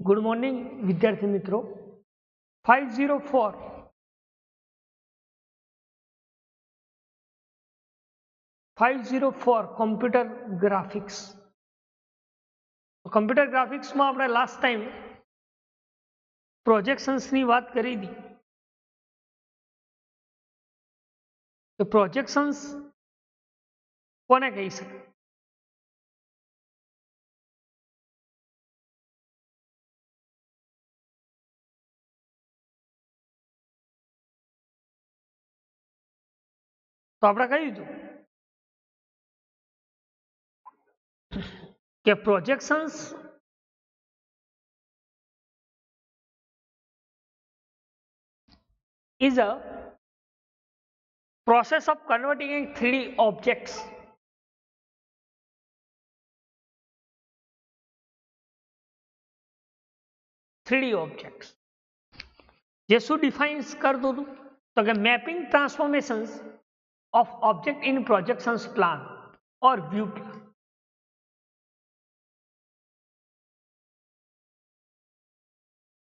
Good morning વિદ્યાર્થી મિત્રો 504 computer graphics. Computer ગ્રાફિક્સમાં આપણે લાસ્ટ ટાઈમ પ્રોજેક્શન્સની વાત કરી હતી. તો પ્રોજેક્શન્સ કોને કહી શકાય? તો આપણે કહ્યું હતું કે projections is a process of converting 3D objects જે શું ડિફાઇન્સ કરતું હતું? તો કે mapping transformations of object in projections plan or view plan.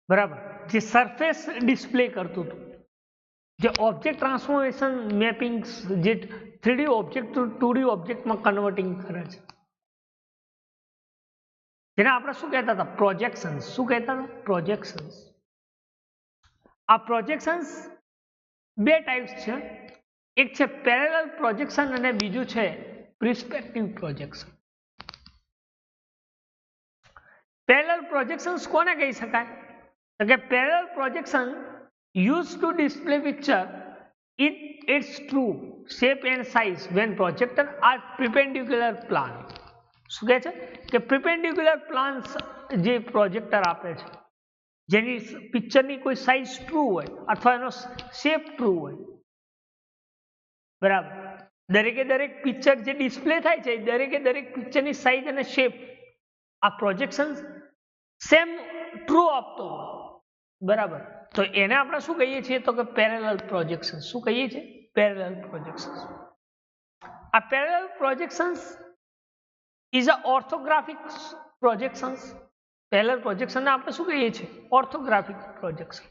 બરાબર, જે સરફેસ ડિસ્પ્લે કરતું હતું, જે ઓબ્જેક્ટ ટ્રાન્સફોર્મેશન મેપિંગ, જે 3D ઓબ્જેક્ટ 2D ઓબ્જેક્ટમાં કન્વર્ટિંગ કરે છે, જેને આપણે શું કહેતા હતા? પ્રોજેક્શન્સ. શું કહેતા હતા? પ્રોજેક્શન્સ. આ પ્રોજેક્શન્સ બે ટાઈપ્સ છે. એક છે પેરેલલ પ્રોજેક્શન અને બીજું છે પ્રિસ્પેક્ટિવ પ્રોજેક્શન. પેરેલલ પ્રોજેક્શન્સ કોને કહી શકાય? તો કે parallel projection use to display picture in its true shape and size when projector are perpendicular plane. શું કહે છે? કે perpendicular પ્લાન્સ જે પ્રોજેક્ટર આપે છે, જેની પિક્ચરની કોઈ સાઇઝ ટ્રુ હોય અથવા એનો શેપ ટ્રુ હોય. બરાબર, દરેકે દરેક પિક્ચર જે ડિસ્પ્લે થાય છે, દરેકે દરેક પિક્ચરની સાઇઝ અને શેપ આ પ્રોજેક્શન સેમ ટ્રુ આપતો હોય. બરાબર, તો એને આપણે શું કહીએ છીએ? તો કે પેરેલલ પ્રોજેક્શન. શું કહીએ છીએ? Parallel projection. આ parallel projections is a orthographic projections. Parallel પ્રોજેક્શનને આપણે શું કહીએ છીએ? Orthographic projection.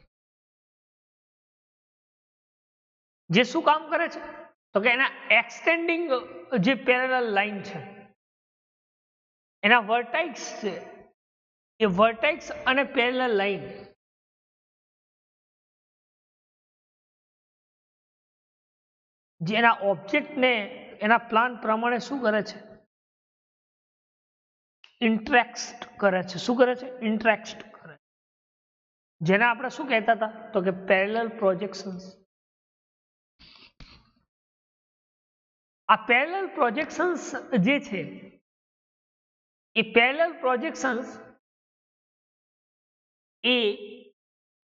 જે શું કામ કરે છે? તો કે એના એક્સટેન્ડિંગ જે પેરેલલ લાઈન છે, એના વર્ટેક્સ છે, એ વર્ટેક્સ અને પેરેલલ લાઈન જે એના ઓબ્જેક્ટને એના પ્લાન પ્રમાણે શું કરે છે? ઇન્ટરેક્ટ કરે છે. શું કરે છે? ઇન્ટરેક્ટ કરે. જેને આપણે શું કહેતા હતા? તો કે પેરેલલ પ્રોજેક્શન્સ. આ પેરેલલ પ્રોજેક્શન્સ જે છે, એ પેરેલલ પ્રોજેક્શન્સ એ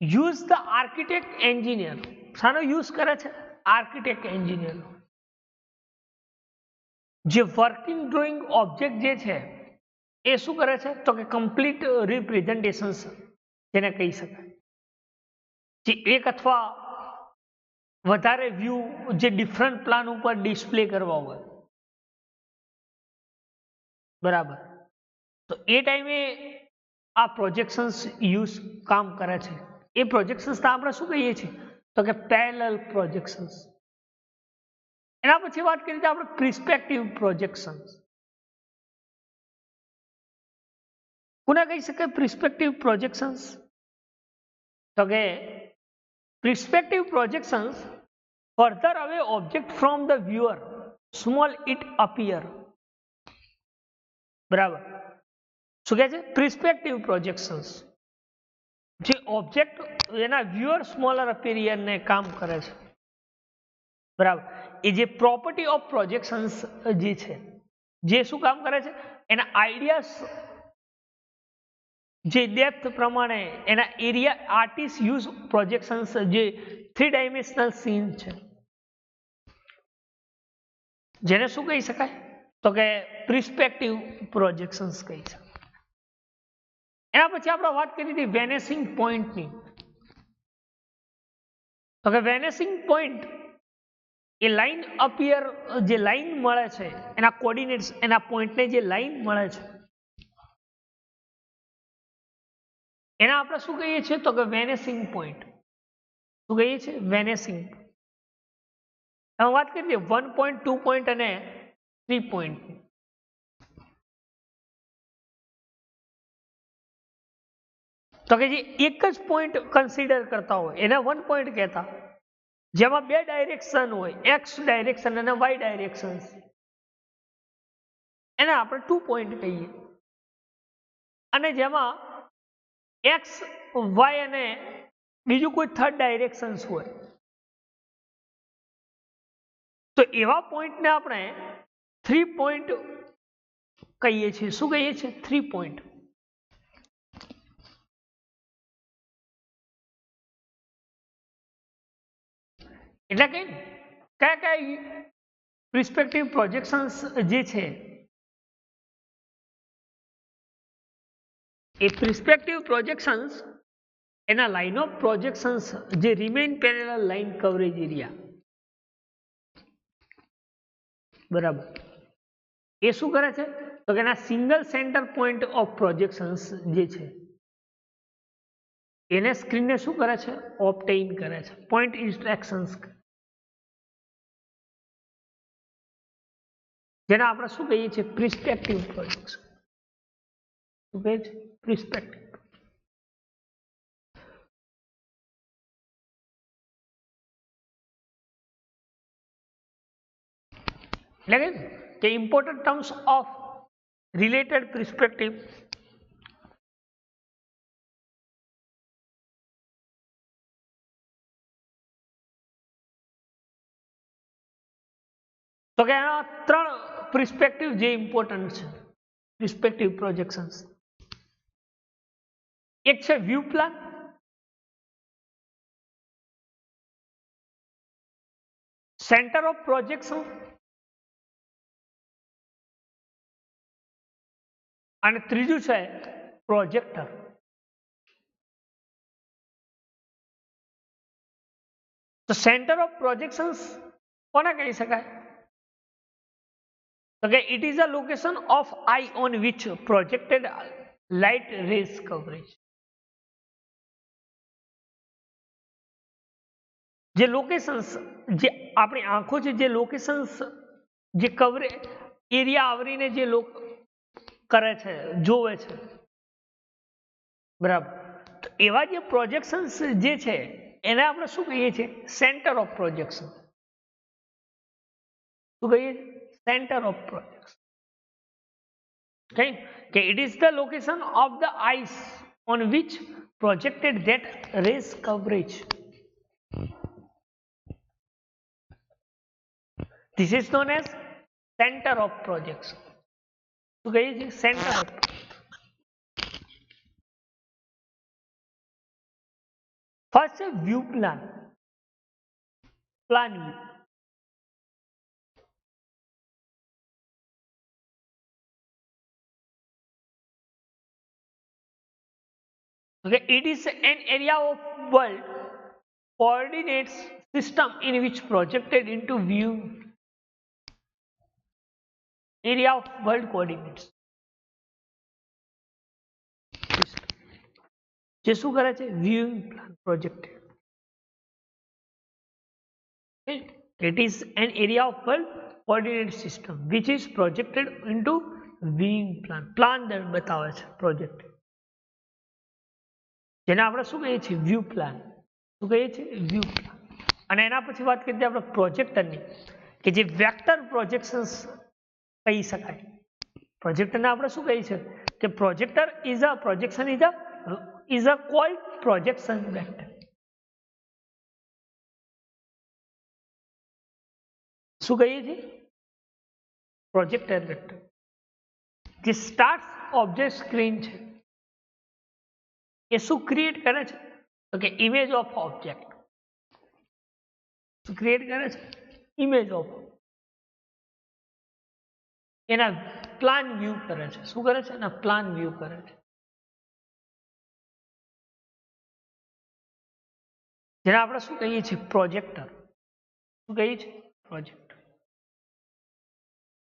યુઝ ધ આર્કિટેક્ટ એન્જિનિયર. શાનો યુઝ કરે છે? Architect engineer. જે વર્કિંગ ડ્રોઈંગ ઓબ્જેક્ટ જે છે એ શું કરે છે? તો કે કમ્પ્લીટ રિપ્રેઝન્ટેશન્સ જેને કહી શકાય, જે એક અથવા વધારે વ્યૂ જે ડિફરન્ટ પ્લાન ઉપર ડિસ્પ્લે કરવા હોય. બરાબર, તો એ ટાઈમે આ પ્રોજેક્શન્સ યુઝ કામ કરે છે. એ પ્રોજેક્શન્સ આપણે શું કહીએ છીએ? તો કે પેરેલલ પ્રોજેક્શન્સ. એના પછી વાત કરીએ તો આપણે પ્રિસ્પેક્ટિવ પ્રોજેક્શન્સ. કોને કહી શકાય પ્રિસ્પેક્ટિવ પ્રોજેક્શન્સ? તો કે perspective projections further away object from the viewer, small it appear. બરાબર, શું કહે છે? perspective projections જે ઓબ્જેક્ટ એના વ્યુઅર સ્મોલર અપિયર ને કામ કરે છે. બરાબર, એ જે પ્રોપર્ટી ઓફ પ્રોજેક્શન્સ જે છે, જે શું કામ કરે છે? એના આઈડિયાસ જે ડેપ્થ પ્રમાણે એના એરિયા આર્ટિસ્ટ યુઝ પ્રોજેક્શન્સ જે 3 ડાયમેન્શનલ સીન છે, જેને શું કહી શકાય? તો કે પ્રિસ્પેક્ટિવ પ્રોજેક્શન્સ કહી શકાય. એના પછી આપણે વાત કરી હતી વેનેસિંગ પોઈન્ટની. તો કે વેનેસિંગ પોઈન્ટ એ લાઈન અપિયર, જે લાઈન મળે છે એના કોર્ડિનેટ્સ, એના પોઈન્ટને જે લાઈન મળે છે એના આપણે શું કહીએ છીએ તો કે વેનેસિંગ પોઈન્ટ. શું કહીએ છીએ? વેનેસિંગ. હવે વાત કરી દઈએ 1 પોઈન્ટ, 2 પોઈન્ટ અને 3 પોઈન્ટ. તો કે જે એક જ પોઈન્ટ કન્સિડર કરતા હોય એને 1 પોઈન્ટ કહેતા, જેમાં બે ડાયરેક્શન હોય, એક્સ ડાયરેક્શન અને વાય ડાયરેક્શન, એને આપણે 2 પોઈન્ટ કહીએ. અને જેમાં એક્સ, વાય અને બીજું કોઈ થર્ડ ડાયરેક્શન હોય, તો એવા પોઈન્ટને આપણે 3 પોઈન્ટ કહીએ છીએ. શું કહીએ છીએ? 3 પોઈન્ટ. એટલે કે કયા કયા પ્રિસ્પેક્ટિવ પ્રોજેક્શન્સ જે છે એ પ્રિસ્પેક્ટિવ પ્રોજેક્શન્સ એના લાઇન ઓફ પ્રોજેક્શન્સ જે remain parallel line coverage area, બરાબર, એ શું કરે છે તો કે એના single centre point of projections જે છે એને સ્ક્રીનને શું કરે છે? ઓબ્ટેઇન કરે છે. પોઈન્ટ ઇન્સ્ટ્રક્શન્સ, જેને આપણે શું કહીએ છીએ? પ્રિસ્પેક્ટિવ પ્રોજેક્શન. શું કહે છે? પ્રિસ્પેક્ટિવ. એટલે કે ઇમ્પોર્ટન્ટ ટર્મ્સ ઓફ રિલેટેડ પ્રિસ્પેક્ટિવ. તો કે આ ત્રણ પ્રિસ્પેક્ટિવ જે ઇમ્પોર્ટન્ટ છે પ્રિસ્પેક્ટિવ પ્રોજેક્શન્સ. એક છે view plan, centre of projection અને ત્રીજું છે પ્રોજેક્ટર. તો સેન્ટર ઓફ પ્રોજેક્શન્સ કોને કહી શકાય? તો કે it is a location of eye on which projected light rays coverage. જે લોકેશન્સ, જે આપણી આંખો છે, જે લોકેશન્સ જે કવરેજ એરિયા આવરીને જે કરે છે, જોવે છે, બરાબર, તો એવા જે પ્રોજેક્શન્સ જે છે એને આપણે શું કહીએ છીએ? Centre of projection. શું કહીએ? Centre of projection. કે it is the location of the eyes on which projected that rays coverage. This is known as center of projection. શું કહીએ છીએ? Centre of. ફર્સ્ટ છે view plan. Plan view. Okay, it is an area of world coordinates system in which projected into view area of world coordinates. જે શું કરે છે? viewing plan projected. It is an area of world coordinate system which is projected into viewing plan. Plan બતાવે છે project, જેને આપણે શું કહીએ છીએ? View plan. શું કહીએ છીએ? View plan. અને એના પછી વાત કરીએ આપણે પ્રોજેક્ટરની, કે જે વેક્ટર પ્રોજેક્શન્સ કહી શકાય. પ્રોજેક્ટરને આપણે શું કહીએ છીએ? કે projector is a projection is a cold projection vector. શું કહીએ છીએ? Projector vector. જે સ્ટાર્ટ ઓબ્જેક્ટ સ્ક્રીન છે એ શું ક્રિએટ કરે છે? તો કે ઇમેજ ઓફ ઓબ્જેક્ટ. શું ક્રિએટ કરે છે? Image of. એના પ્લાન વ્યૂ કરે છે. શું કરે છે? એના પ્લાન વ્યૂ કરે છે. જેને આપણે શું કહીએ છીએ? પ્રોજેક્ટર. શું કહીએ છીએ? પ્રોજેક્ટર.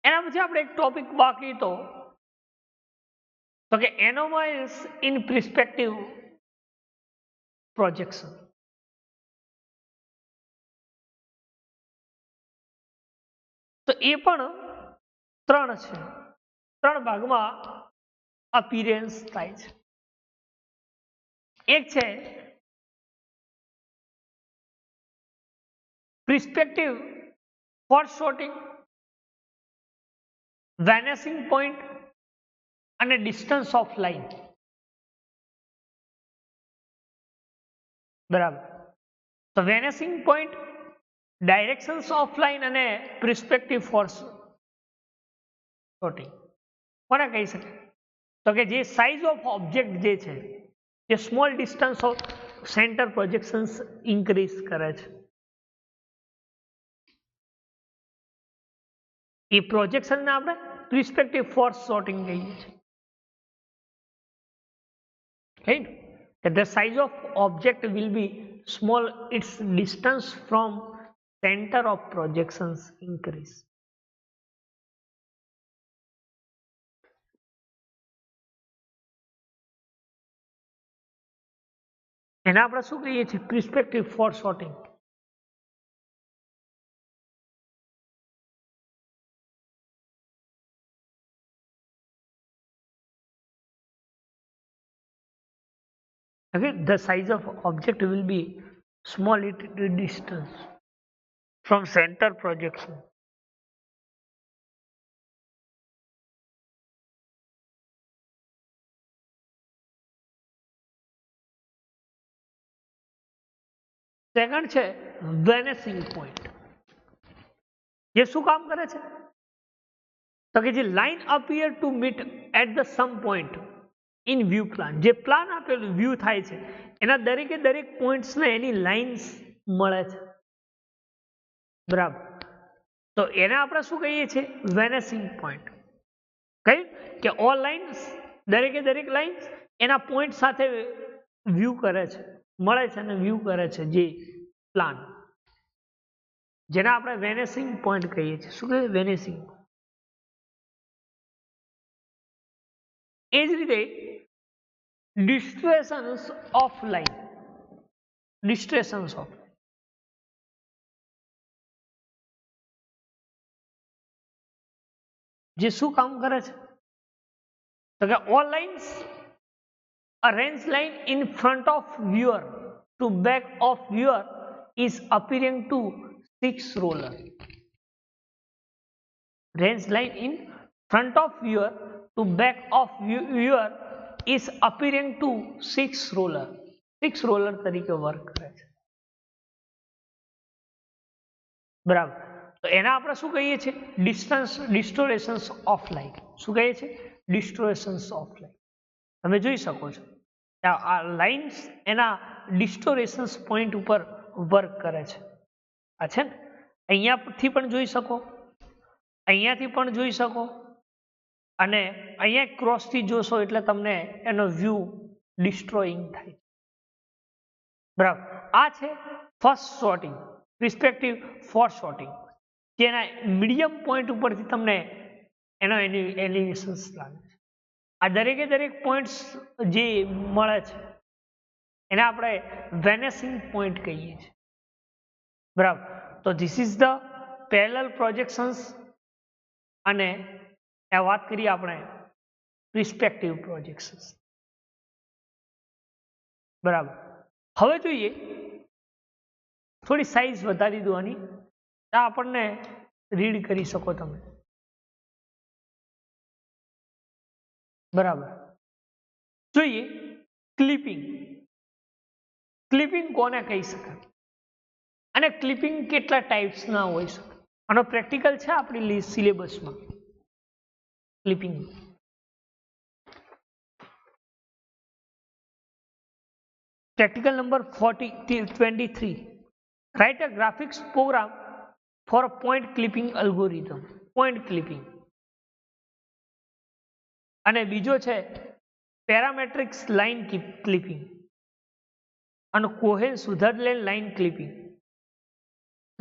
એના પછી આપણે એક ટોપિક બાકી તો કે એનોમલ્સ ઇન પ્રિસ્પેક્ટિવ પ્રોજેક્શન. તો એ પણ 3 છે. 3 ભાગમાં અપીયરન્સ થાય છે. એક છે પ્રિસ્પેક્ટિવ ફોરશોટિંગ, વેનિશિંગ પોઈન્ટ અને ડિસ્ટન્સ ઓફ લાઈન. બરાબર. તો vanishing point, directions of line અને પ્રિસ્પેક્ટિવ ફોરશોટિંગ કોને કહી શકે? તો કે જે સાઇઝ ઓફ ઓબ્જેક્ટ જે છે જે small distance of centre projections increase કરે છે એ પ્રોજેક્શનને આપણે પ્રિસ્પેક્ટિવ ફોરશોટિંગ કહીએ છીએ. right? The size of object will be small, its distance from center of projections increase. એને આપણે શું કહીએ છીએ? પ્રિસ્પેક્ટિવ ફોરશોટિંગ. Okay, the size of object will be small, it distance from center projection. Second છે વેનિશિંગ પોઈન્ટ. એ શું કામ કરે છે? તો કે જે line appear to meet at the same point in view plane, જે પ્લાન આપેલું વ્યૂ થાય છે એના દરેકે દરેક પોઈન્ટ્સને એની લાઇન્સ મળે છે. બરાબર. તો એને આપણે શું કહીએ છીએ? Vanishing point. કહ્યું કે ઓલ લાઇન્સ, દરેકે દરેક લાઇન્સ એના પોઈન્ટ સાથે વ્યૂ કરે છે, મળે છે અને વ્યૂ કરે છે જે પ્લાન, જેને આપણે વેનિશિંગ પોઈન્ટ કહીએ છીએ. શું કહીએ? વેનિશિંગ. એ જ રીતે ડિસ્ટ્રેશન્સ ઓફ લાઇન. ડિસ્ટ્રેશન્સ ઓફ જે શું કામ કરે છે? તો કે all lines arrange line in front of viewer to back of viewer is appearing to 6 roller. Range line in front of viewer to back of viewer is appearing to 6 roller. 6 roller તરીકે work કરે છે. બરાબર. તો એના આપણે શું કહીએ છીએ? ડિસ્ટોરેશન્સ ઓફ લાઇટ. શું કહીએ છીએ? ડિસ્ટોરેશન્સ ઓફ લાઇટ. તમે જોઈ શકો છો આ લાઇન્સ એના ડિસ્ટોરેશન્સ પોઈન્ટ ઉપર વર્ક કરે છે. આ છે ને, અહીંયાથી પણ જોઈ શકો, અહીંયાથી પણ જોઈ શકો અને અહીંયા ક્રોસથી જોશો એટલે તમને એનો વ્યૂ ડિસ્ટ્રોઈંગ થાય. બરાબર. આ છે ફર્સ્ટ શોટિંગ, રિસ્પેક્ટિવ ફોરશોટિંગ, જેના મીડિયમ પોઈન્ટ ઉપરથી તમને એનો એલિવેશન્સ લાગે છે. આ દરેકે દરેક પોઈન્ટ્સ જે મળે છે એને આપણે વેનિશિંગ પોઈન્ટ કહીએ છીએ. બરાબર. તો this is the parallel projections અને વાત કરીએ આપણે રિસ્પેક્ટિવ પ્રોજેક્શન્સ. બરાબર. હવે જોઈએ થોડી સાઈઝ વધારી દો આની, આ આપણને રીડ કરી શકો તમે. બરાબર. જોઈએ ક્લિપિંગ. ક્લિપિંગ કોને કહી શકાય અને ક્લિપિંગ કેટલા ટાઈપ્સના હોઈ શકે? આનો પ્રેક્ટિકલ છે આપણી સિલેબસમાં. Clipping practical number 23. Write a graphics program for a point clipping algorithm. Point clipping. અને બીજો છે પેરામેટ્રિક્સ લાઇન ક્લિપિંગ અને Cohen Sutherland line clipping,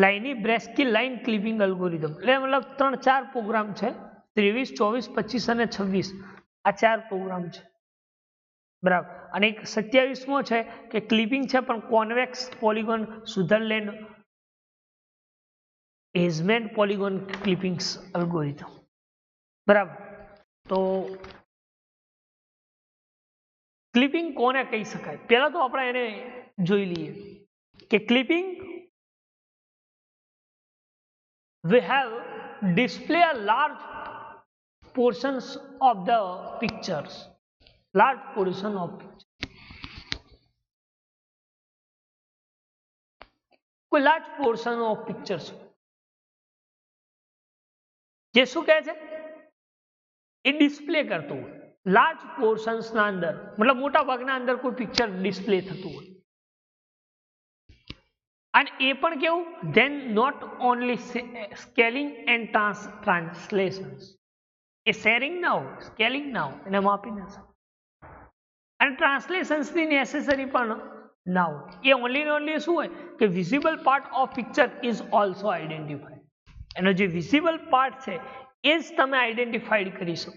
Liang Barsky line clipping algorithm. એટલે મતલબ 3-4 પ્રોગ્રામ છે. 23, 24, 25 અને 26 આ 4 પ્રોગ્રામ છે. બરાબર. અને એક 27મો છે કે ક્લિપિંગ છે પણ કોન્વેક્સ પોલિગોન સુધરલેન્ડ હેઝમેન પોલિગોન ક્લિપિંગ્સ અલ્ગોરિધમ. બરાબર. તો ક્લિપિંગ કોને કહી શકાય? પહેલા તો આપણે એને જોઈ લઈએ કે clipping we have display a large portions of the pictures, large portion of pictures. કોઈ large portion of pictures જે શું કહે છે એ ડિસ્પ્લે કરતું હોય લાર્જ પોર્શન્સ ના અંદર, મતલબ મોટા ભાગના અંદર કોઈ પિક્ચર ડિસ્પ્લે થતું હોય. અને એ પણ કેવું? Then not only scaling and translations. એ શેરિંગ ના હોય, સ્કેલિંગ ના હોય, એને માપી ના શકે. અને ટ્રાન્સલેશન્સની નેસેસરી પણ ના હોય. એ ઓનલી શું હોય કે visible part of picture is also identified. એનો જે વિઝિબલ પાર્ટ છે એ જ તમે આઈડેન્ટિફાઈડ કરી શકો.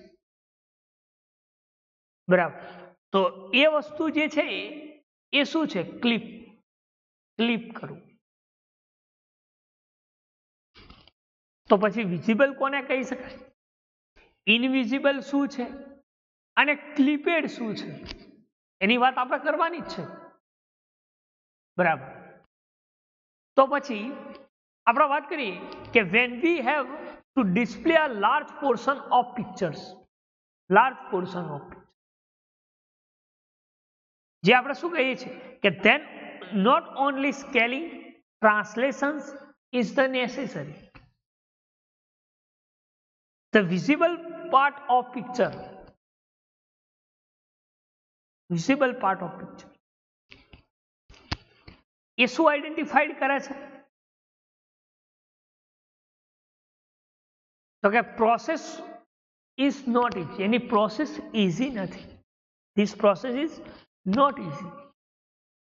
બરાબર. તો એ વસ્તુ જે છે એ શું છે? ક્લિપ કરવું. તો પછી વિઝિબલ કોને કહી શકાય? ઇનવિઝિબલ શું છે અને ક્લિપેડ શું છે એની વાત આપણે કરવાની જ છે. બરાબર. તો પછી આપણે વાત કરીએ કે when we have to display a large portion of pictures, જે આપણે શું કહીએ છીએ કે then not only scaling, translations is the necessary. The visible part of picture એ શું આઈડેન્ટિફાઈડ કરે છે? તો કે પ્રોસેસ ઇઝ નોટ ઇઝી. એની પ્રોસેસ ઇઝી નથી. This process is not easy.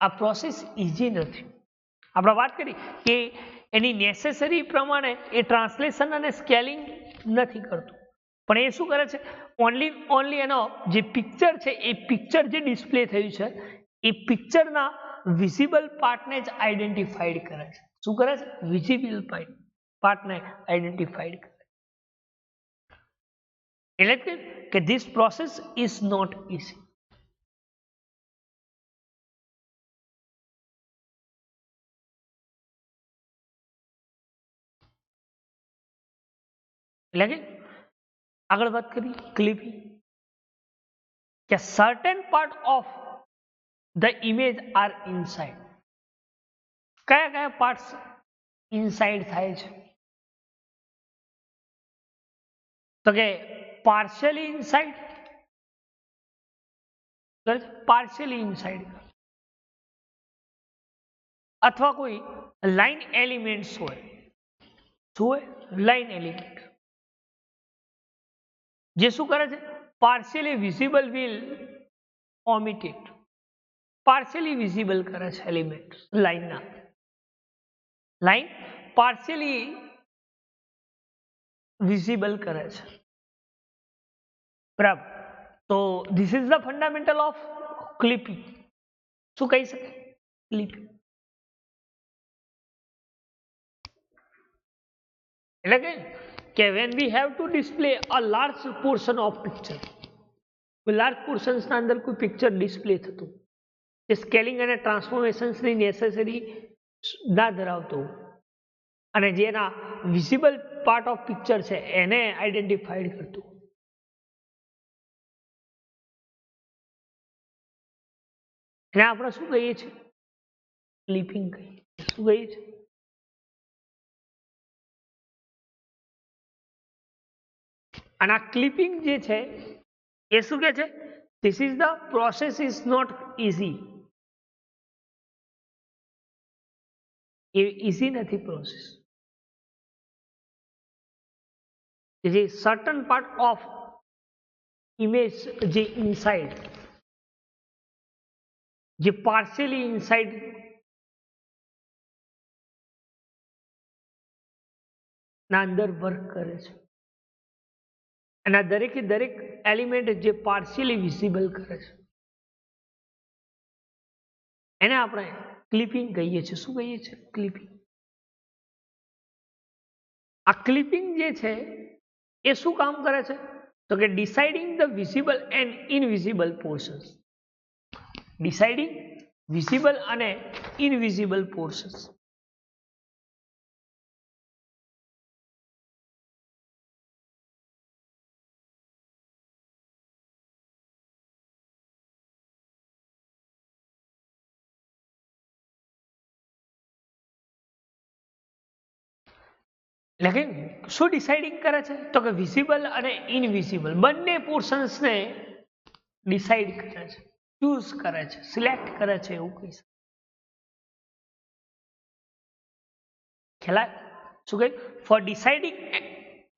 આ પ્રોસેસ ઇઝી નથી. આપણે વાત કરી કે એની નેસેસરી પ્રમાણે એ ટ્રાન્સલેશન અને સ્કેલિંગ નથી કરતું, પણ એ શું કરે છે? ઓનલી એનો જે પિક્ચર છે એ પિક્ચર જે ડિસ્પ્લે થયું છે એ પિક્ચરના વિઝિબલ પાર્ટને જ આઈડેન્ટિફાઈડ કરે છે. શું કરે છે? વિઝિબલ પાર્ટને આઈડેન્ટિફાઈડ કરે. એટલે કે this process is not easy. એટલે કે આગળ વાત કરી ક્લિપિંગ કે certain part of the image are inside. કયા કયા પાર્ટ્સ ઇનસાઇડ થાય છે? તો કે પાર્શિયલી ઇનસાઇડ અથવા કોઈ લાઇન એલિમેન્ટ્સ હોય. શું હોય? લાઇન એલિમેન્ટ જે શું કરે છે? Partially visible will omitted. Partially visible કરે છે એલિમેન્ટ લાઇન પાર્શિયલી વિઝિબલ કરે છે. બરાબર. તો this is the fundamental of clipping. શું કહી શકાય? ક્લિપિંગ એટલે કે when we have to display a large portion of picture, large portions ના અંદર કોઈ પિક્ચર ડિસ્પ્લે થતું જે સ્કેલિંગ અને ટ્રાન્સફોર્મેશન્સની નેસેસરી ના ધરાવતું અને જેના વિઝિબલ પાર્ટ ઓફ પિક્ચર છે એને આઈડેન્ટિફાઈડ કરતું, એને આપણે શું કહીએ છીએ? ક્લિપિંગ કહીએ. શું કહીએ છીએ? અને આ ક્લિપિંગ જે છે એ શું કે છે? This is the process is not easy. એ ઇઝી નથી પ્રોસેસ. જે સર્ટન પાર્ટ ઓફ ઇમેજ જે ઇનસાઇડ, જે પાર્શિયલી ઇનસાઇડ ના અંદર વર્ક કરે છે અને દરેકે દરેક એલિમેન્ટ જે પાર્શિયલી વિઝિબલ કરે છે. એને આપણે ક્લિપિંગ કહીએ છીએ. શું કહીએ છીએ? ક્લિપિંગ. આ ક્લિપિંગ જે છે એ શું કામ કરે છે? તો કે deciding the visible and invisible portions. Deciding visible અને ઇનવિઝિબલ પોર્શન્સ. એટલે કે શું ડિસાઇડિંગ કરે છે? તો કે વિઝિબલ અને ઇનવિઝિબલ બંને પોર્શન્સને ડિસાઇડ કરે છે, ચૂઝ કરે છે, સિલેક્ટ કરે છે, એવું કહી શકાય. ખ્યાલ આવે? શું કહ્યું? For deciding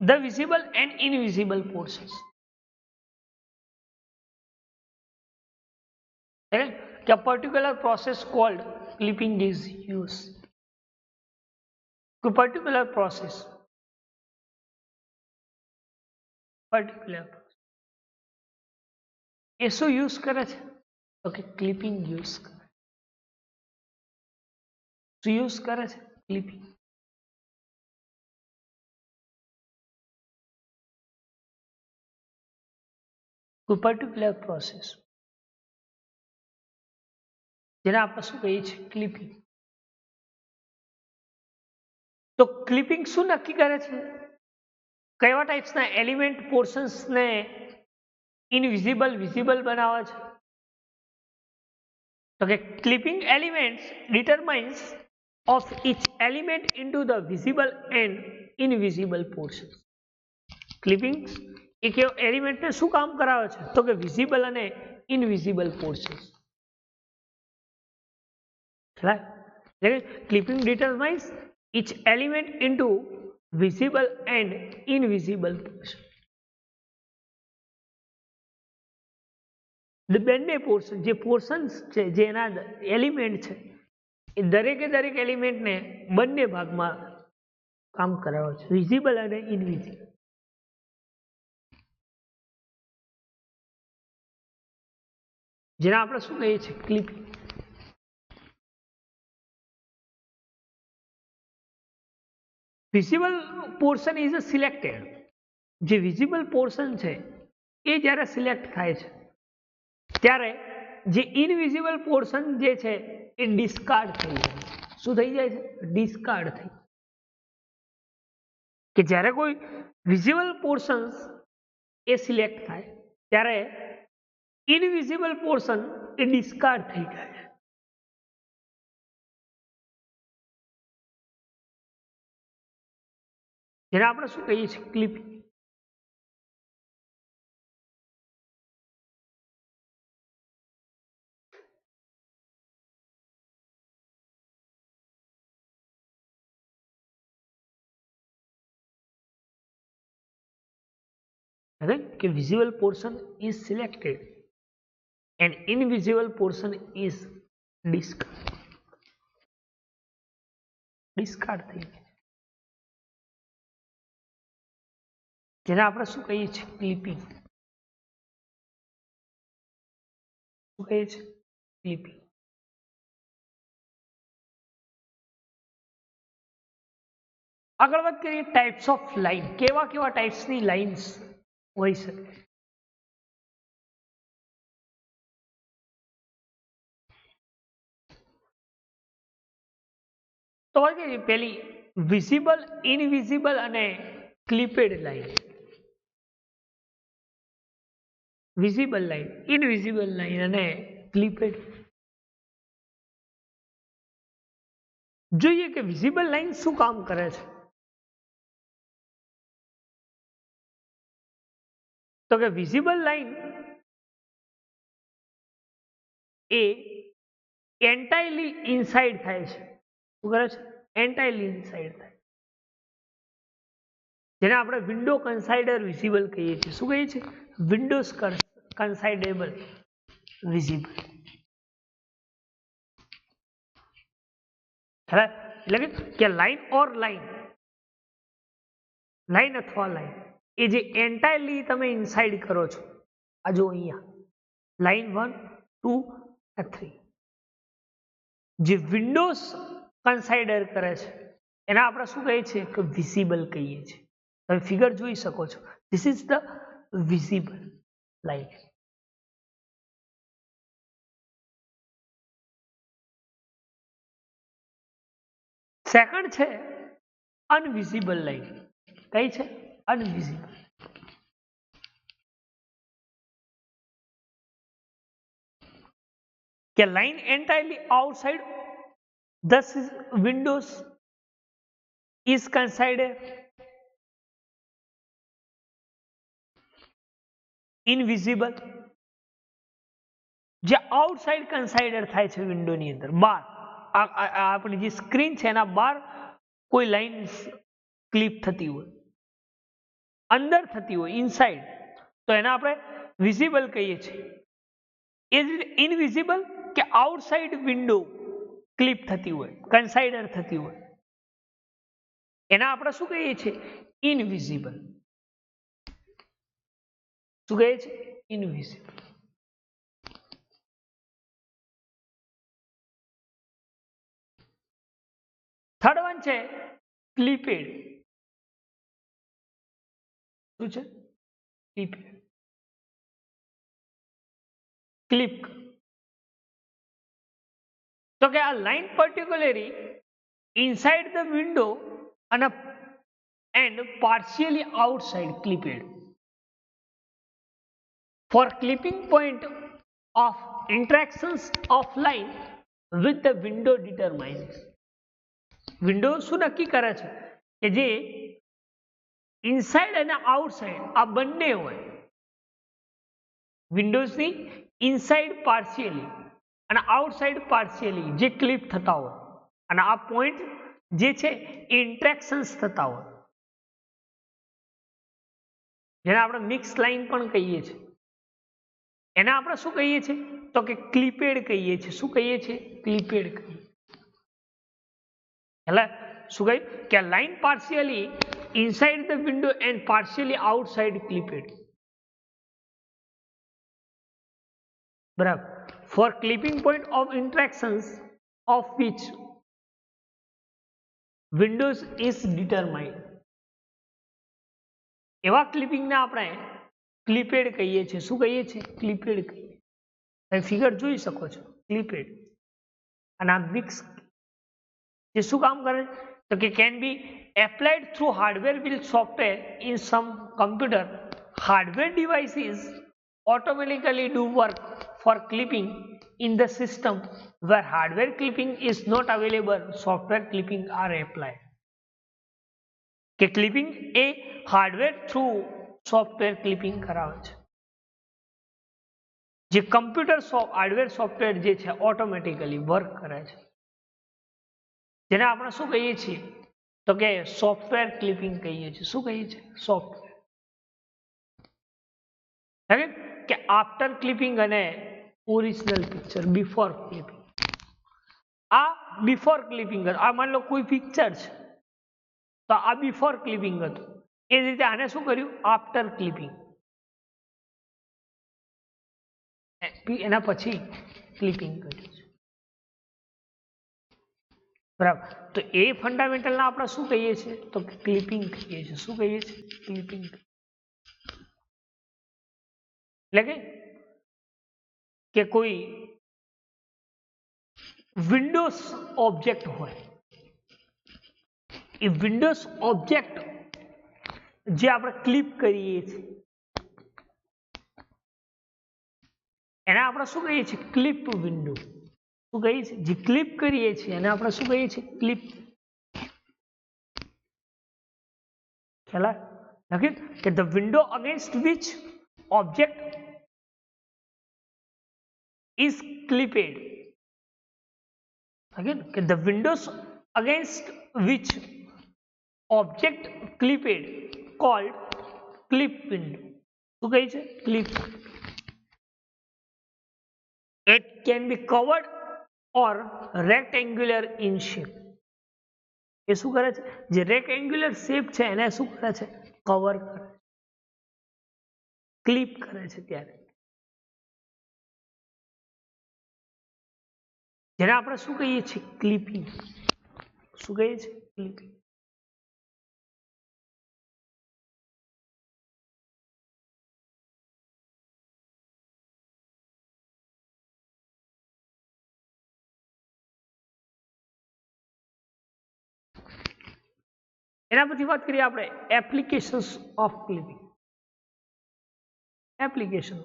the visible and invisible portions. કે a particular process called clipping is used. કોઈ particular process એ શું યુઝ કરે છે? તો કે ક્લિપિંગ યુઝ કરે. શું યુઝ કરે છે? ક્લિપિંગ. કોઈ પર્ટિક્યુલર પ્રોસેસ જેને આપણે શું કહીએ છીએ? ક્લિપિંગ. તો ક્લિપિંગ શું નક્કી કરે છે? કયા ટાઈપ્સના એલિમેન્ટ પોર્શન્સને ઇનવિઝિબલ વિઝિબલ બનાવે છે? તો કે clipping elements determines of each element into the visible and invisible portions. Clippings એક એલિમેન્ટને શું કામ કરાવે છે? તો કે વિઝિબલ અને invisible portions. Clipping determines each element into visible and invisible portions. બંને પોર્શન જે પોર્શન્સ છે, જે એના એલિમેન્ટ છે, એ દરેકે દરેક એલિમેન્ટને બંને ભાગમાં કામ કરાવે છે, વિઝિબલ અને ઇનવિઝિબલ. જેને આપણે શું કહીએ છીએ? Clipping. Visible portion is selected. જે વિઝિબલ પોર્શન છે એ જ્યારે સિલેક્ટ થાય છે ત્યારે જે ઇનવિઝિબલ પોર્શન જે છે એ ડિસ્કાર્ડ થઈ જાય. શું થઈ જાય છે? ડિસ્કાર્ડ થઈ. કે જ્યારે કોઈ વિઝિબલ પોર્શન્સ એ સિલેક્ટ થાય ત્યારે ઇનવિઝિબલ પોર્શન એ ડિસ્કાર્ડ થઈ જાય છે. જેને આપણે શું કહીએ છીએ? ક્લિપિંગ. કે visible portion is selected and invisible portion is discard થઈ જાય. જેને આપણે શું કહીએ છીએ? ક્લિપિંગ. શું કહીએ છીએ? ક્લિપિંગ. આગળ વાત કરીએ ટાઈપ્સ ઓફ લાઈન. કેવા કેવા ટાઈપ્સની લાઇન્સ હોઈ શકે? તો વાત કરીએ પેલી વિઝિબલ, ઇનવિઝિબલ અને clipped line. Visible line, invisible line અને ક્લિપેડ. જોઈએ કે વિઝિબલ લાઈન શું કામ કરે છે? તો કે વિઝિબલ લાઈન એ એન્ટાયરલી ઇનસાઇડ થાય છે. શું કરે છે? એન્ટાયરલી ઇનસાઇડ થાય. જેને આપણે વિન્ડો કન્સાઇડર વિઝિબલ કહીએ છીએ. શું કહીએ છીએ? Windows considerable visible. એટલે કે લાઈન ઓર લાઈન, લાઈન અથવા લાઈન એ જે એન્ટાયરલી તમે ઇનસાઇડ કરો છો. આ જો અહીંયા લાઈન 1, 2 અને 3. જે વિન્ડોઝ કન્સાઇડર કરે છે એને આપણે શું કહીએ છીએ કે વિઝિબલ કહીએ છીએ. તમે ફિગર જોઈ શકો છો. This is the visible line. Second છે અનવિઝિબલ લાઇન. કઈ છે? અનવિઝિબલ. કે line entirely outside thus windows is considered invisible. જે આઉટસાઇડ કન્સાઇડર થાય છે વિન્ડોની અંદર બહાર, આપણી જે સ્ક્રીન છે એના બહાર કોઈ લાઈન ક્લિપ થતી હોય, અંદર થતી હોય ઇનસાઇડ, તો એને આપણે વિઝિબલ કહીએ છીએ. ઇઝ ઇટ ઇનવિઝિબલ કે આઉટસાઇડ વિન્ડો ક્લિપ થતી હોય, કન્સાઇડર થતી હોય, એના આપણે શું કહીએ છીએ? ઇનવિઝિબલ. શું કહીએ છીએ? ઇનવિઝિબલ. થર્ડ વન છે ક્લિપેડ. શું છે? ક્લિપેડ. ક્લિપ. તો કે આ line particularly inside the window and partially outside clipped. For clipping point of interactions of line with the window determines. Window શું નક્કી કરે છે કે જે ઇનસાઇડ અને આઉટસાઇડ આ બંને હોય. વિન્ડોઝની ઇનસાઇડ પાર્શિયલી અને આઉટસાઇડ પાર્શિયલી જે ક્લિપ થતા હોય અને આ પોઈન્ટ જે છે ઇન્ટરેક્શન્સ થતા હોય, જેને આપણે મિક્સ લાઈન પણ કહીએ છીએ, એને આપણે શું કહીએ છીએ? તો કે ક્લિપેડ કહીએ છીએ. શું કહીએ છીએ? ક્લિપેડ કહીએ. એટલે શું કહ્યું કે line partially inside the window and partially outside clipped. બરાબર. For clipping point of interactions of which windows is determined. એવા ક્લિપિંગને આપણે ક્લિપેડ કહીએ છીએ. શું કહીએ છીએ? ક્લિપેડ કહીએ. તમે ફિગર જોઈ શકો છો. ક્લિપેડ. અને આ મિક્સ જે શું કામ કરે? તો કે can be applied through hardware with software in sum computer. Hardware devices automatically do work for clipping in the system where hardware clipping is not available. Software clipping are applied. કે clipping એ hardware through software clipping કરાવે છે. જે computer hardware software જે છે automatically work કરે છે, જેને આપણે શું કહીએ છીએ? તો કે સોફ્ટવેર ક્લિપિંગ કહીએ છીએ. શું કહીએ છીએ? સોફ્ટવેર. કે આફ્ટર ક્લિપિંગ અને ઓરિજિનલ પિક્ચર બિફોર ક્લિપિંગ. આ બિફોર ક્લિપિંગ. આ માની લો કોઈ પિક્ચર છે તો આ બિફોર ક્લિપિંગ હતું, એ જ રીતે આને શું કર્યું? After clipping. એના પછી ક્લિપિંગ કર્યું છે. બરાબર. તો એ ફંડામેન્ટલના આપણે શું કહીએ છીએ? તો ક્લિપિંગ કહીએ છીએ. શું કહીએ છીએ? ક્લિપિંગ. એટલે કે કોઈ વિન્ડોઝ ઓબ્જેક્ટ હોય, એ વિન્ડોઝ ઓબ્જેક્ટ જે આપણે ક્લિપ કરીએ છીએ એને આપણે શું કહીએ છીએ? Clip window. શું કહીએ છીએ? જે ક્લિપ કરીએ છીએ એને આપણે શું કહીએ છીએ? ક્લિપ. ખ્યાલ આવે કે the window against which object is clipped. Again, the windows against which object clipped called clip window. શું કહે છે? Clip. It can be covered or rectangular in shape. એ શું કરે છે? જે રેક્ટેંગ્યુલર શેપ છે એને શું કરે છે? કવર કરે, ક્લિપ કરે છે. ત્યારે જેને આપણે શું કહીએ છીએ ક્લિપિંગ. શું કહીએ છીએ ક્લિપિંગ. એના પછી વાત કરીએ આપણે એપ્લિકેશન્સ ઓફ ક્લિપિંગ. એપ્લિકેશન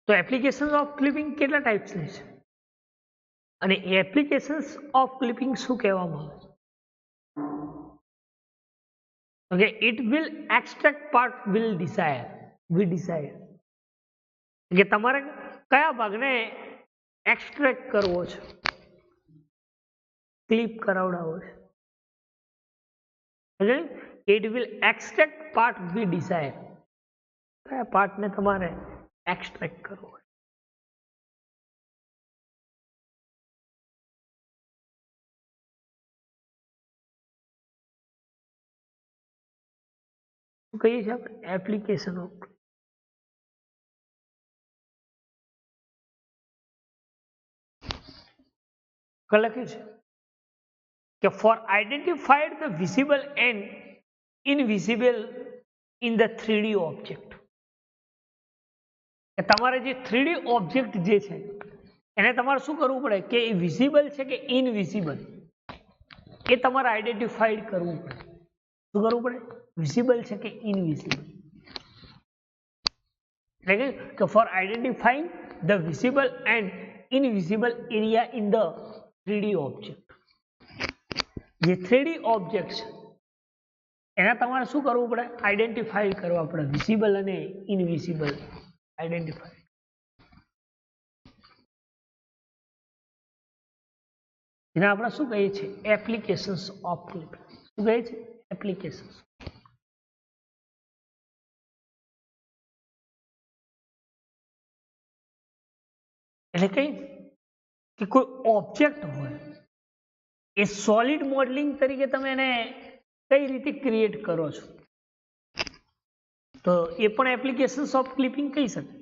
તો એપ્લિકેશન ઓફ ક્લિપિંગ કેટલા ટાઈપ્સની છે અને એપ્લિકેશન્સ ઓફ ક્લિપિંગ શું કહેવામાં આવે છે? Okay, it will extract part will desire. We desire. કે તમારે કયા ભાગને એક્સ્ટ્રેક્ટ કરવો છે, ક્લિપ કરાવડાવો છે. Okay? It will extract part we desire. કયા પાર્ટને તમારે એક્સ્ટ્રેક્ટ કરવો છે. શું કહીએ છીએ આપણે એપ્લિકેશન ઓફ. લખ્યું છે કે for identified the visible and invisible in the 3D object. કે તમારે જે 3D ઓબ્જેક્ટ જે છે એને તમારે શું કરવું પડે કે એ વિઝિબલ છે કે ઇનવિઝિબલ એ તમારે આઈડેન્ટિફાઈડ કરવું પડે. શું કરવું પડે? વિઝિબલ છે કે ઇનવિઝિબલ. એટલે કે for identifying the visible and invisible area in the 3D object. જે 3D ઓબ્જેક્ટ છે એના તમારે શું કરવું પડે? આઈડેન્ટિફાઈ કરવા પડે. વિઝિબલ અને ઇનવિઝિબલ આઈડેન્ટિફાઈ. જેને આપણે શું કહીએ છીએ એપ્લિકેશન્સ ઓફ ક્લિપિંગ. શું કહીએ છીએ? એપ્લિકેશન્સ. એટલે કઈ કે કોઈ ઓબ્જેક્ટ હોય એ સોલિડ મોડેલિંગ તરીકે તમે એને કઈ રીતે ક્રિએટ કરો છો તો એ પણ એપ્લિકેશન્સ ઓફ ક્લિપિંગ કહી શકે.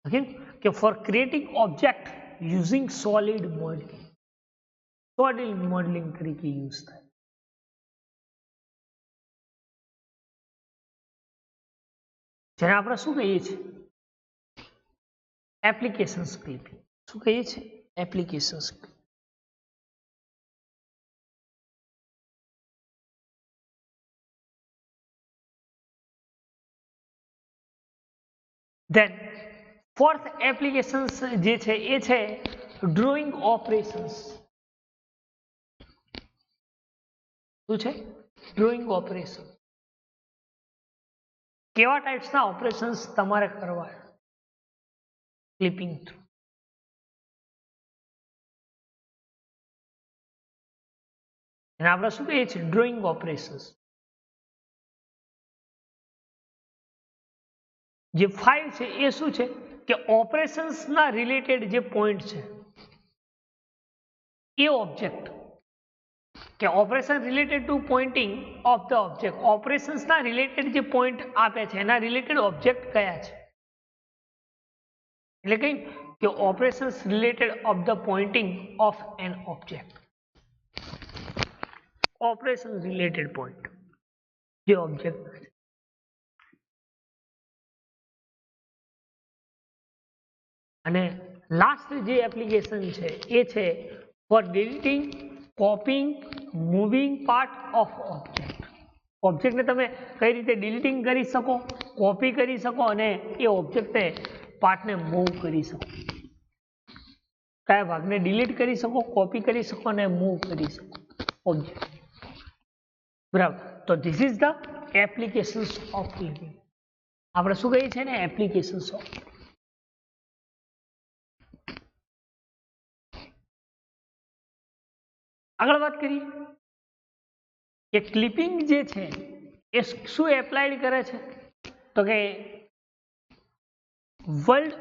Okay? કે four creating object using solid modelling. Solid modelling તરીકે યુઝ થાય. જેને આપણે શું કહીએ છીએ એપ્લિકેશન્સ ક્લિપિંગ. શું કહીએ છીએ? એપ્લિકેશન્સ. ધેન ફોર્થ એપ્લિકેશન્સ જે છે એ છે ડ્રોઈંગ ઓપરેશન્સ. શું છે? Drawing operation. કેવા ટાઈપ્સના ઓપરેશન્સ તમારે કરવા ક્લિપિંગ થ્રુ. અને આપણે શું કહીએ છીએ ડ્રોઈંગ ઓપરેશન્સ. જે 5 છે એ શું છે કે ઓપરેશન્સના રિલેટેડ જે પોઈન્ટ છે એ ઓબ્જેક્ટ કે operation related to pointing of the object. ઓપરેશન્સના રિલેટેડ જે પોઈન્ટ આપે છે એના રિલેટેડ ઓબ્જેક્ટ કયા છે. એટલે કઈ કે operations related of the pointing of an object. Operation related point જે ઓબ્જેક્ટ છે. અને લાસ્ટ જે એપ્લિકેશન છે એ છે for deleting, copying, moving part of object. ઓબ્જેક્ટને તમે કઈ રીતે ડિલીટિંગ કરી શકો, કોપી કરી શકો અને એ ઓબ્જેક્ટને પાર્ટને મૂવ કરી શકો. કયા ભાગને ડિલીટ કરી શકો, કોપી કરી શકો અને મૂવ કરી શકો ઓબ્જેક્ટ. બરાબર. તો this is the applications of clipping. આપણે શું કહીએ છીએ ને, એપ્લિકેશન્સ ઓફ. આગળ વાત કરીએ કે ક્લિપિંગ જે છે એ શું એપ્લાઈડ કરે છે, તો કે વર્લ્ડ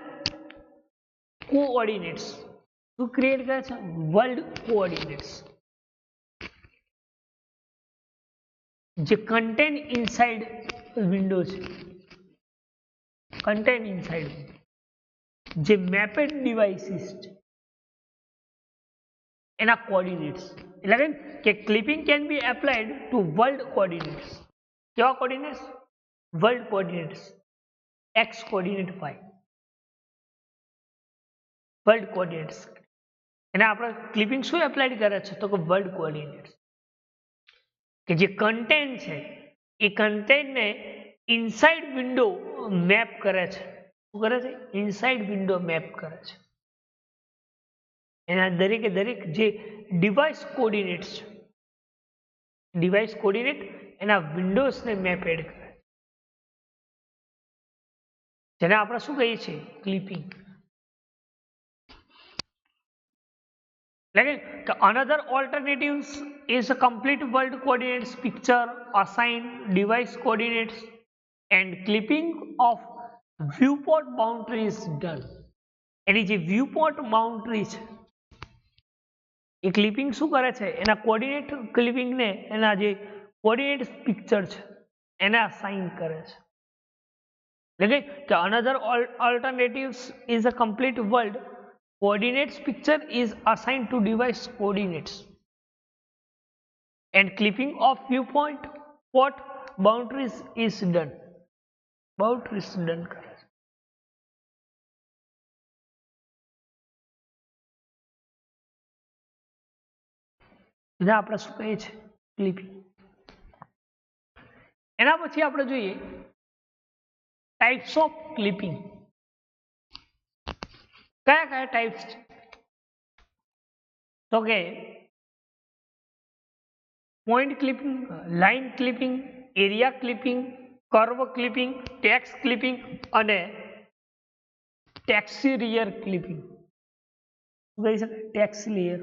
કોઓર્ડિનેટ્સ શું ક્રિએટ કરે છે, વર્લ્ડ કોઓર્ડિનેટ્સ જે કન્ટેન ઇનસાઇડ વિન્ડો છે, કન્ટેન ઇનસાઇડ જે મેપેડ ડિવાઇસીસ છે એના કોઓર્ડિનેટ્સ. એટલે કે clipping can be applied to world coordinates. કેવા coordinates? World coordinates, X coordinate, Y, world coordinates. એને આપણે ક્લિપિંગ શું એપ્લાઇડ કરે છે, તો કે વર્લ્ડ કોઓર્ડિનેટ્સ કે જે કન્ટેન્ટ છે એ કન્ટેન્ટને ઇનસાઇડ વિન્ડો મેપ કરે છે. શું કરે છે? ઇનસાઇડ વિન્ડો મેપ કરે છે. એના દરેકે દરેક જે ડિવાઇસ કોઓર્ડિનેટ્સ છે, ડિવાઇસ કોઓર્ડિનેટ એના વિન્ડોઝને મેપ એડ કરે, જેને આપણે શું કહીએ છીએ, ક્લિપિંગ. એટલે કે another alternatives is a complete world coordinates picture, assign device coordinates and clipping of viewport boundary is done. એની જે viewport boundary છે એ ક્લિપિંગ શું કરે છે, એના કોઓર્ડિનેટ ક્લિપિંગને એના જે કોઓર્ડિનેટ પિક્ચર છે એને અસાઇન કરે છે. એટલે કે another alternatives is a complete world coordinates picture is assigned to device coordinates and clipping of viewpoint port boundaries is done. Boundaries done કરે છે. એને આપણે શું કહીએ છીએ, ક્લિપિંગ. એના પછી આપણે જોઈએ ટાઈપ્સ ઓફ ક્લિપિંગ. કયા કયા ટાઈપ્સ છે, તો કે point clipping, line clipping, area clipping, curve clipping, tax clipping અને ટેક્સચરિયર ક્લિપિંગ. શું કહી શકાય, ટેક્સચરિયર.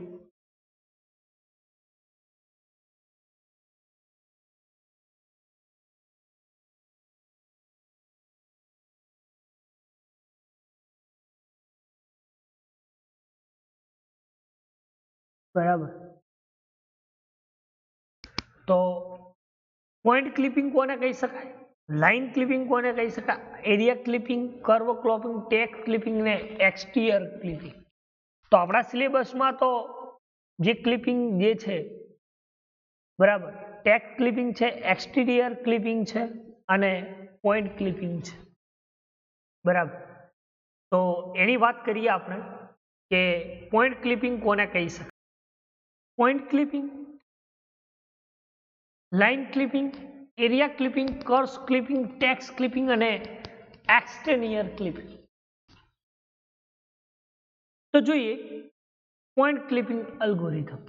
બરાબર. તો પોઈન્ટ ક્લિપિંગ કોને કહી શકાય, લાઇન ક્લિપિંગ કોને કહી શકાય, area clipping, curve clipping, tax clipping ને એક્સટીરિયર ક્લિપિંગ. તો આપણા સિલેબસમાં તો જે ક્લિપિંગ જે છે, બરાબર, ટેક્સ ક્લિપિંગ છે, એક્સટીરિયર ક્લિપિંગ છે અને પોઈન્ટ ક્લિપિંગ છે. બરાબર. તો એની વાત કરીએ આપણે કે પોઈન્ટ ક્લિપિંગ કોને કહી શકાય. Point clipping, line clipping, area clipping, curve clipping, tax clipping અને એક્સટેરિયર ક્લિપિંગ. તો જોઈએ પોઈન્ટ ક્લિપિંગ અલ્ગોરિધમ.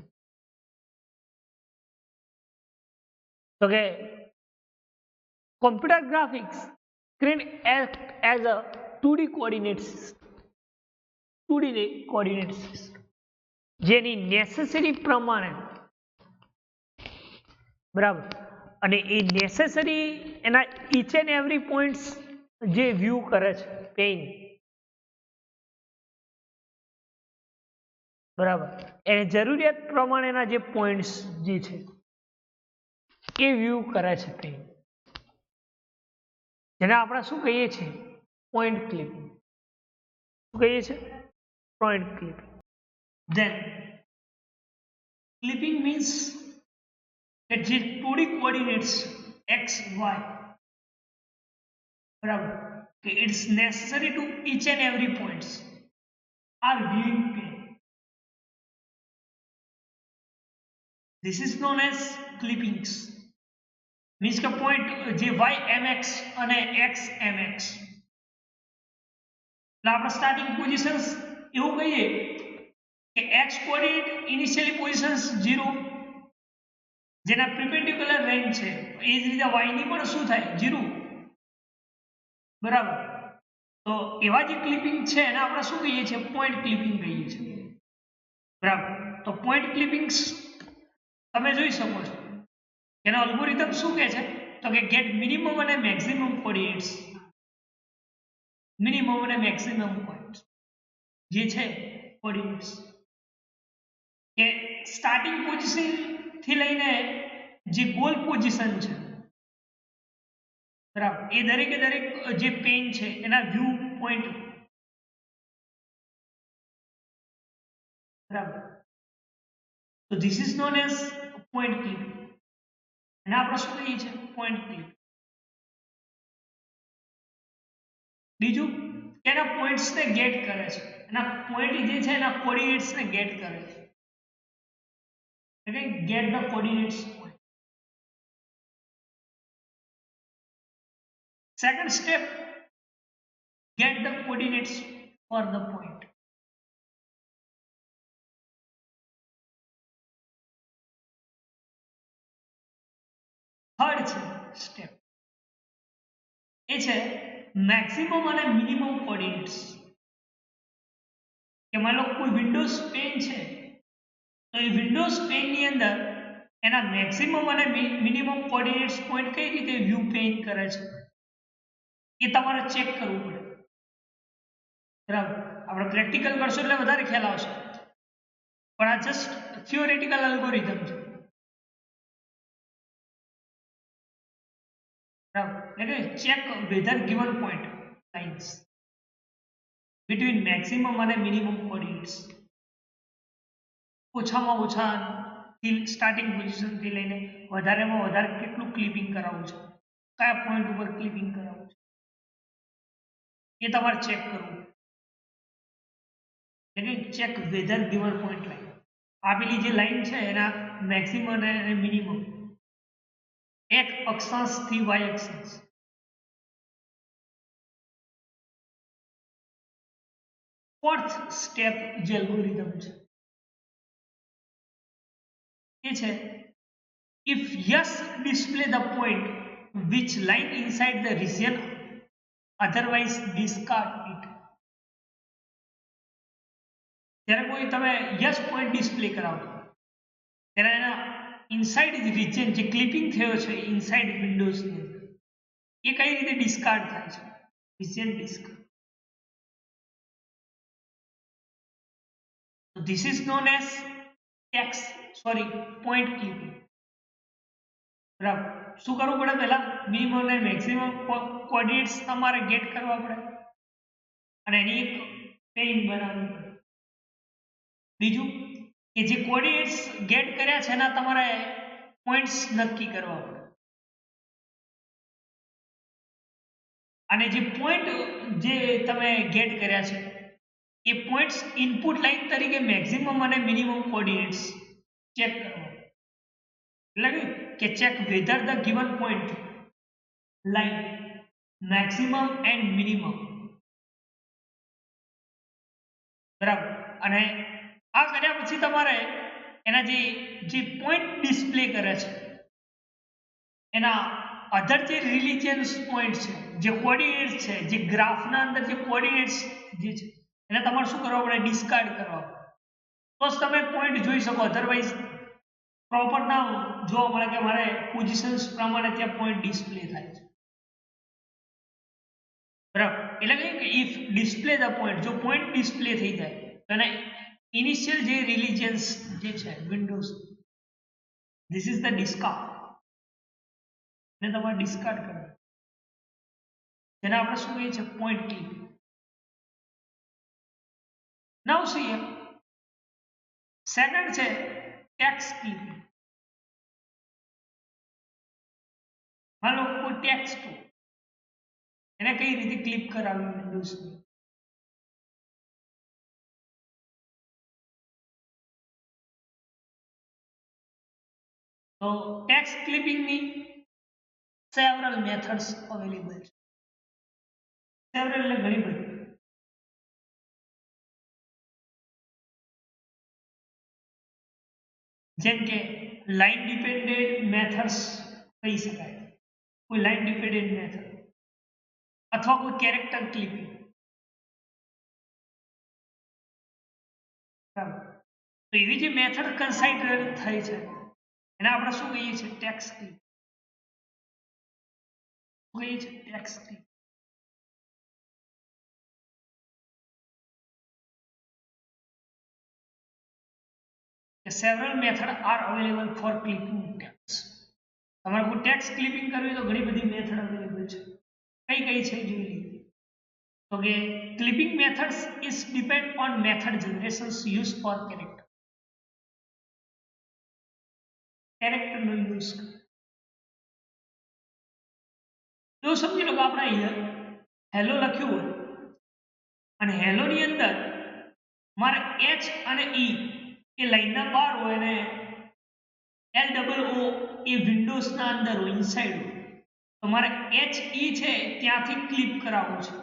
તો કે computer graphics can act as a 2D coordinate system. 2D coordinate system જેની નેસેસરી પ્રમાણે, બરાબર, અને એ નેસેસરી એના ઈચ એન્ડ એવરી પોઈન્ટ્સ જે વ્યૂ કરે છે પેઇન, બરાબર, એને જરૂરિયાત પ્રમાણેના જે પોઈન્ટ્સ જે છે એ વ્યૂ કરે છે પેઇન, જેને આપણે શું કહીએ છીએ, પોઈન્ટ ક્લિપિંગ. શું કહીએ છીએ, point clipping. Then clipping means that જે 2D coordinates x, y, બરાબર, કે it's necessary to each and every points are viewing plane. This is known as clippings. Means કે point જે y mx અને x mx, એટલે આપણે starting positions એવું કહીએ x કોઓર્ડિનેટ ઇનિશિયલી પોઝિશન્સ 0 જેના perpendicular રેન્જ છે એ જ રીતે y ની પણ શું થાય 0 બરાબર તો એવા જે ક્લિપિંગ છે એને આપણે શું કહીએ છીએ પોઈન્ટ ક્લિપિંગ કહીએ છીએ બરાબર તો પોઈન્ટ ક્લિપિંગ્સ તમે જોઈ શકો છો એનો અલ્ગોરિધમ શું કહે છે તો કે ગેટ મિનિમમ અને મેક્સિમમ કોઓર્ડિનેટ્સ મિનિમમ અને મેક્સિમમ પોઈન્ટ્સ જે છે કોઓર્ડિનેટ્સ કે સ્ટાર્ટિંગ પોઝિશન થી લઈને જે ગોલ પોઝિશન છે બરાબર એ દરેકે દરેક જે પેન છે એના વ્યૂ પોઈન્ટ બરાબર તો this is known as point clipping એને આપણે શું કહીએ છીએ પોઈન્ટ ક્લિપિંગ બીજું કે એના પોઈન્ટ્સ ને ગેટ કરે છે એના પોઈન્ટ જે છે એના કોઓર્ડિનેટ્સ ને ગેટ કરે છે okay get the coordinates point second step get the coordinates for the point third step એ છે મેક્સિમમ અને મિનિમમ કોઓર્ડિનેટ્સ કે માનો કોઈ વિન્ડોઝ પેન છે તો એ વિન્ડોઝ પેન ની અંદર એના મેક્સિમમ અને મિનિમમ કોઓર્ડિનેટ્સ પોઈન્ટ કઈ રીતે વ્યૂ પેન કરે છે એ તમારે ચેક કરવું પડે બરાબર આપણે પ્રેક્ટિકલ કરશું એટલે વધારે ખ્યાલ આવશે પણ આ જસ્ટ થિયોરેટિકલ અલ્ગોરિધમ છે બરાબર એટલે check whether given point lines between maximum અને મિનિમમ કોઓર્ડિનેટ્સ ઓછામાં ઓછા સ્ટાર્ટિંગ પોઝિશન થી લઈને વધારેમાં વધારે કેટલું ક્લિપિંગ કરાવવું છે કયા પોઈન્ટ ઉપર ક્લિપિંગ કરાવવું છે એ તમારે ચેક કરવું એટલે check whether given point line આપેલી જે લાઈન છે એના મેક્સિમમ અને મિનિમમ એક અક્ષાંશ થી વાય અક્ષાંશ ફોર્થ સ્ટેપ જે એલ્ગોરિધમ છે એ છે if yes display the point which line inside the region otherwise discard it ત્યારે કોઈ તમે યસ પોઈન્ટ ડિસ્પ્લે કરાવો ત્યારે એના ઇનસાઇડ રીજન જે ક્લિપિંગ થયો છે ઇનસાઇડ વિન્ડોઝ ની અંદર એ કઈ રીતે ડિસ્કાર્ડ થાય છે region discard this is known as point clipping બરાબર શું કરવું પડે પહેલા મિનિમમ અને મેક્સિમમ કોઓર્ડિનેટ્સ તમારે ગેટ કરવા પડે અને એની એક પેઇન બનાવવી પડે બીજું કે જે કોઓર્ડિનેટ્સ ગેટ કર્યા છે એના તમારે પોઈન્ટ્સ નક્કી કરવા પડે અને જે પોઈન્ટ જે તમે ગેટ કર્યા છે એ પોઈન્ટ્સ ઇનપુટ લાઇન તરીકે મેક્સિમમ અને મિનિમમ કોઓર્ડિનેટ્સ ચેક કરવા એટલે કે check whether the given point line maximum and minimum બરાબર અને આ કર્યા પછી તમારે એના જે પોઈન્ટ ડિસ્પ્લે કરે છે એના અધર જે રિલિજિયન્સ પોઈન્ટ છે જે કોઓર્ડિનેટ્સ છે જે ગ્રાફના અંદર જે કોઓર્ડિનેટ્સ જે છે એને તમારે શું કરવા પડે ડિસ્કાર્ડ કરવા તો જ તમે પોઈન્ટ જોઈ શકો અધરવાઇઝ પ્રોપર ના જોવા મળે કે મારે પોઝિશન્સ પ્રમાણે ત્યાં પોઈન્ટ ડિસ્પ્લે થાય છે બરાબર એટલે કે ઇફ ડિસ્પ્લે ધ પોઈન્ટ જો પોઈન્ટ ડિસ્પ્લે થઈ જાય તો એને ઇનિશિયલ જે રિલિજિયન્સ જે છે Windows this is the discard ને તમારે ડિસ્કાર્ડ કરવું જેને આપણે શું કહીએ છીએ પોઈન્ટ ક્લિપ નાઉ સી સેકન્ડ છે ટેક્સ્ટ ક્લિપિંગ માનો કોઈ ટેક્સ્ટ એને કઈ રીતે ક્લિપ કરાવી વિન્ડોઝની તો ટેક્સ્ટ ક્લિપિંગની સેવરલ મેથડ્સ અવેલેબલ છે સેવરલ એટલે ઘણી બધી જેમ કે લાઇન ડિપેન્ડન્ટ મેથડ્સ કહી શકાય, કોઈ લાઇન ડિપેન્ડન્ટ મેથડ અથવા કોઈ કેરેક્ટર ક્લિપિંગ, બરાબર. તો એવી જે મેથડ કન્સાઇડર થઈ છે એને આપણે શું કહીએ છીએ? Text clip. શું કહીએ છીએ? Text clip. Several methods are available for clipping text. તમારે કોઈ ટેક્સ્ટ ક્લિપિંગ કરવી તો ઘણી બધી મેથડ અવેલેબલ છે. કઈ કઈ છે જોઈ લઈએ. તો કે clipping methods is depend on method generations use for character. કેરેક્ટરનો યુઝ એવું સમજી લો કે આપણે અહીંયા હેલો લખ્યું હોય અને હેલો ની અંદર મારે એચ અને ઈ એ લાઈનના બહાર હોય અને એલ ડબલ ઓ એ વિન્ડોઝના અંદર હોય, ઇનસાઇડ હોય, તો મારે એચ ઈ છે ત્યાંથી ક્લિપ કરાવવું છે.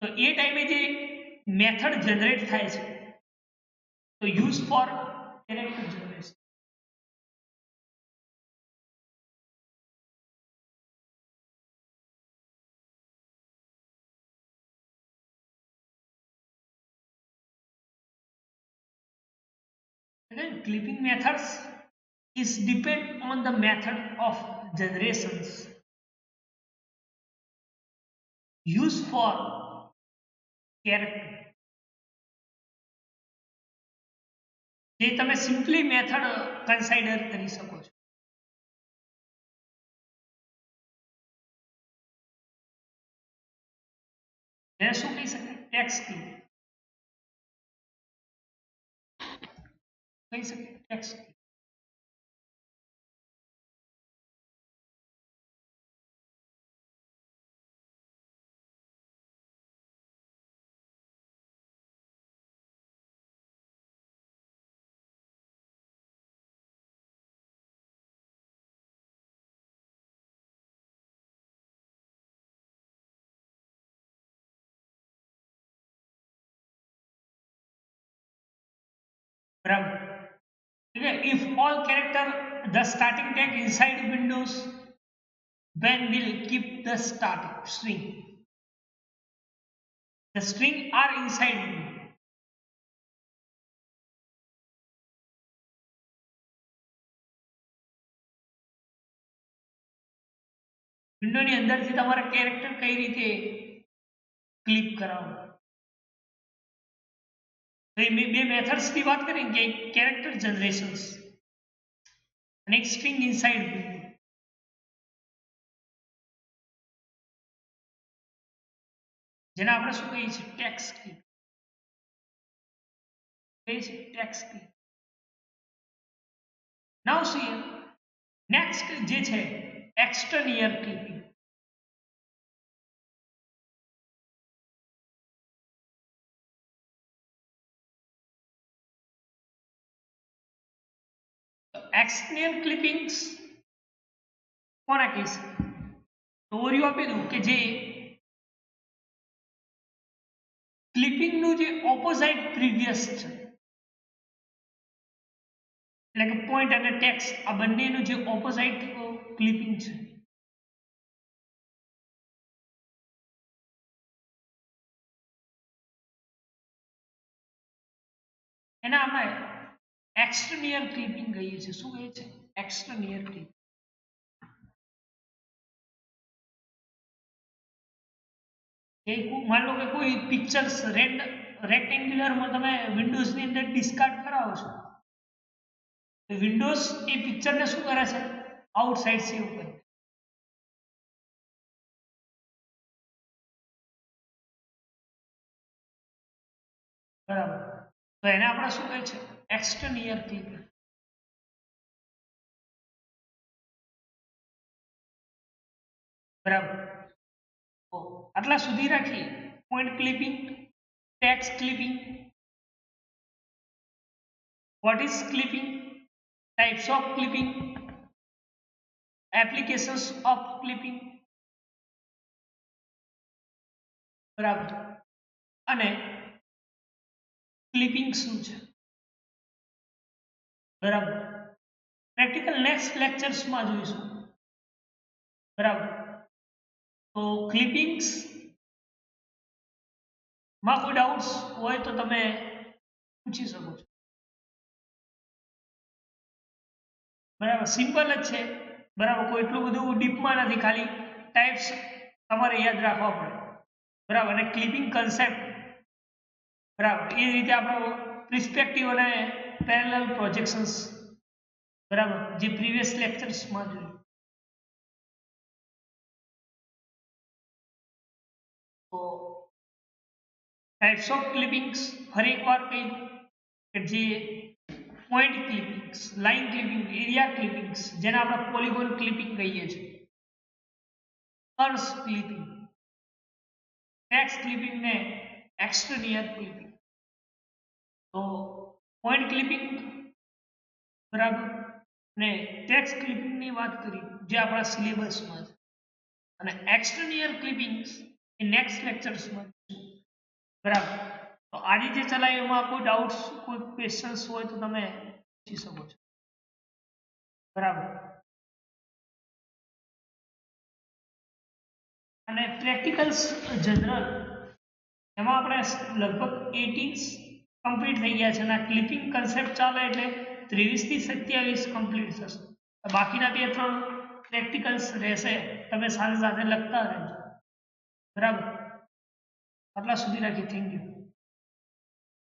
તો એ ટાઈમે જે મેથડ જનરેટ થાય છે તો use for character generation. Again, clipping methods is depend on the method of generations used for character. જે તમે સિમ્પલી મેથડ કન્સાઇડર કરી શકો છો. એને શું કહી શકાય? ટેક્સ્ટ ક્લિપ કહી શકાય. Text clip. બરાબર. If all character the starting tag inside windows, when will keep the starting string. The string are inside window. વિન્ડોની અંદરથી તમારા કેરેક્ટર કઈ રીતે ક્લિપ કરાવો? તો એ બે મેથડ્સની વાત કરીએ કે કેરેક્ટર જનરેશન્સ અને એક સ્ટ્રિંગ ઇનસાઇડ વિન્ડો. જેને આપણે શું કહીએ છીએ? Text clip. કહીએ છીએ ટેક્સ્ટ ક્લિપ. નાઉ સી નેક્સ્ટ જે છે એક્સટર્નિયર ક્લિપિંગ. એક્સટર્નિયર ક્લિપિંગ્સ કોને કહી શકાય? તો ઓરિયો આપી દઉં કે જે ક્લિપિંગનું જે ઓપોઝાઇટ પ્રીવિયસ છે, એટલે કે પોઈન્ટ અને ટેક્સ્ટ આ બંનેનું જે ઓપોઝાઇટ ક્લિપિંગ છે એને આપણે એક્સટર્નિયર ક્લિપિંગ કહીએ છીએ. શું કહીએ છીએ? એક્સટર્નિયર ક્લિપિંગ. માન લો કે કોઈ પિક્ચર્સ રેક્ટેન્ગ્યુલરમાં તમે વિન્ડોઝની અંદર ડિસ્કાર્ડ કરાવો છો, તો વિન્ડોઝ એ પિક્ચરને શું કરે છે? આઉટસાઇડ સેવ કરે. બરાબર. તો એને આપણે શું કહે છે? Exterior clipping. બરાબર. તો આટલા સુધી રાખી point clipping, text clipping, what is clipping, types of clipping, applications of clipping. બરાબર. અને ક્લિપિંગ શું છે? બરાબર. પ્રેક્ટિકલ નેક્સ્ટ લેક્ચર્સમાં જોઈશું. બરાબર. તો ક્લિપિંગ્સ માં કોઈ ડાઉટ્સ હોય તો તમે પૂછી શકો છો. બરાબર, સિમ્પલ જ છે. બરાબર, કોઈ એટલું બધું ડીપમાં નથી, ખાલી ટાઈપ્સ તમારે યાદ રાખવા પડે. બરાબર, અને ક્લિપિંગ કન્સેપ્ટ, બરાબર, એ રીતે આપણો પ્રિસ્પેક્ટિવ અને પેરેલલ પ્રોજેક્શન્સ, બરાબર, જે પ્રીવિયસ લેક્ચર્સમાં જોયું. તો ટાઈપ્સ ઓફ ક્લિપિંગ્સ ફરી એકવાર કહી દઉં કે જે point clippings, line clipping, area clippings, જેને આપણે પોલિગોન ક્લિપિંગ કહીએ છીએ, કર્સ ક્લિપિંગ, ટેક્સ્ટ ક્લિપિંગ ને એક્સટર્નિયર ક્લિપિંગ. તો પોઈન્ટ ક્લિપિંગ, બરાબર, ને ટેક્સ્ટ ક્લિપિંગ ની વાત કરી જે આપણા સિલેબસમાં છે, અને એક્સટર્નિયર ક્લિપિંગ્સ એ નેક્સ્ટ લેક્ચર્સમાં, બરાબર. તો આજે જે ચલાવ્યું એમાં કોઈ ડાઉટ્સ, કોઈ ક્વેશ્ચન્સ હોય તો તમે પૂછી શકો છો. બરાબર. અને પ્રેક્ટિકલ્સ જનરલ એમાં આપણે લગભગ 18 કમ્પ્લીટ થઈ ગયા છે, અને ક્લિપિંગ કન્સેપ્ટ ચાલે એટલે 23 થી 27 કમ્પ્લીટ થશે. બાકીના 2-3 પ્રેક્ટિકલ્સ રહેશે, તમે સાથે સાથે લખતા રહેજો. બરાબર, આટલા સુધી રાખી. Thank you.